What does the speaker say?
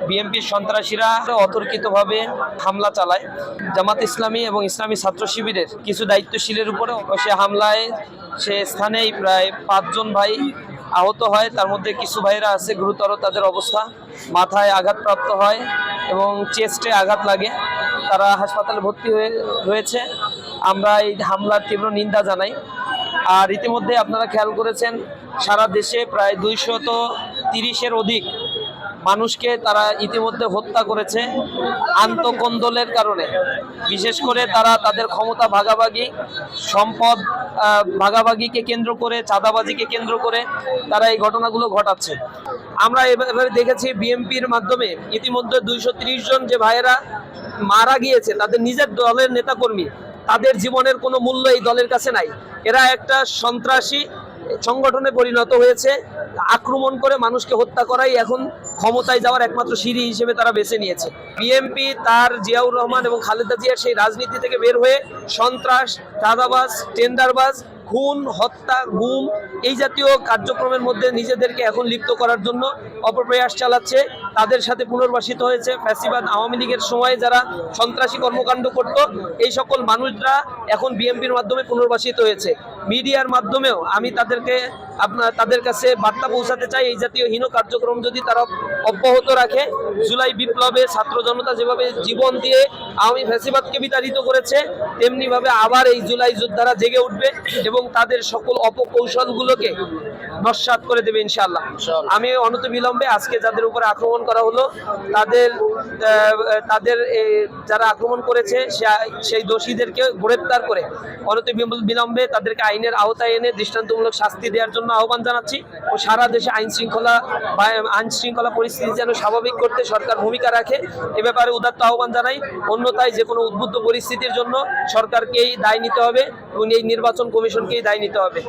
বিএনপির সন্ত্রাসীরা অতর্কিতভাবে হামলা চালায় জামাত ইসলামী এবং ইসলামী ছাত্র শিবিরের কিছু দায়িত্বশীলের উপরে। সে হামলায় সে স্থানেই প্রায় 5 জন ভাই আহত হয়। তার মধ্যে কিছু ভাইরা আছে গুরুতর, তাদের অবস্থা, মাথায় আঘাতপ্রাপ্ত হয় এবং চেস্টে আঘাত লাগে, তারা হাসপাতালে ভর্তি হয়েছে। আমরা এই হামলার তীব্র নিন্দা জানাই। আর ইতিমধ্যে আপনারা খেয়াল করেছেন, সারা দেশে প্রায় 230-এর অধিক মানুষকে তারা ইতিমধ্যে হত্যা করেছে আন্তঃকন্দলের কারণে। বিশেষ করে তারা তাদের ক্ষমতা ভাগাভাগি, সম্পদ ভাগাভাগিকে কেন্দ্র করে, চাঁদাবাজিকে কেন্দ্র করে তারা এই ঘটনাগুলো ঘটাচ্ছে। আমরা এভাবে দেখেছি বিএনপির মাধ্যমে ইতিমধ্যে 230 জন যে ভাইয়েরা মারা গিয়েছে, তাদের নিজের দলের নেতাকর্মী, তাদের জীবনের কোনো মূল্য এই দলের কাছে নাই। এরা একটা সন্ত্রাসী সংগঠনে পরিণত হয়েছে। আক্রমণ করে মানুষকে হত্যা করাই এখন ক্ষমতায় যাওয়ার একমাত্র সিঁড়ি হিসেবে তারা বেছে নিয়েছে। বিএনপি তার জিয়াউর রহমান এবং খালেদা জিয়ার সেই রাজনীতি থেকে বের হয়ে সন্ত্রাস, চাঁদাবাজ, টেন্ডারবাজ, খুন, হত্যা, গুম এই জাতীয় কার্যক্রমের মধ্যে নিজেদেরকে এখন লিপ্ত করার জন্য অপপ্রয়াস চালাচ্ছে। তাদের সাথে পুনর্বাসিত হয়েছে ফ্যাসিবাদ আওয়ামী লীগের সময় যারা সন্ত্রাসী কর্মকাণ্ড করত, এই সকল মানুষরা এখন বিএনপির মাধ্যমে পুনর্বাসিত হয়েছে। মিডিয়ার মাধ্যমেও আমি তাদের কাছে বার্তা পৌঁছাতে চাই, এই জাতীয় হীন কার্যক্রম যদি তারা অব্যাহত রাখে, জুলাই বিপ্লবে ছাত্র জনতা যেভাবে জীবন দিয়ে আওয়ামী ফ্যাসিবাদকে বিতাড়িত করেছে, তেমনিভাবে আবার এই জুলাই যোদ্ধারা জেগে উঠবে এবং তাদের সকল অপকৌশলগুলোকে নস্যাৎ করে দেবে ইনশাআল্লাহ। আমি অনতিবিলম্বে আজকে যাদের উপরে আক্রমণ করা হলো তাদের যারা আক্রমণ করেছে সেই দোষীদেরকে গ্রেপ্তার করে অনতিবিলম্বে তাদেরকে আইনের আওতায় এনে দৃষ্টান্তমূলক শাস্তি দেওয়ার জন্য আহ্বান জানাচ্ছি ও সারা দেশে আইন শৃঙ্খলা পরিস্থিতি যেন স্বাভাবিক করতে সরকার ভূমিকা রাখে, এ ব্যাপারে উদাত্ত আহ্বান জানাই। অন্যথায় যে কোনো উদ্বুদ্ধ পরিস্থিতির জন্য সরকারকেই দায় নিতে হবে এবং এই নির্বাচন কমিশনকেই দায় নিতে হবে।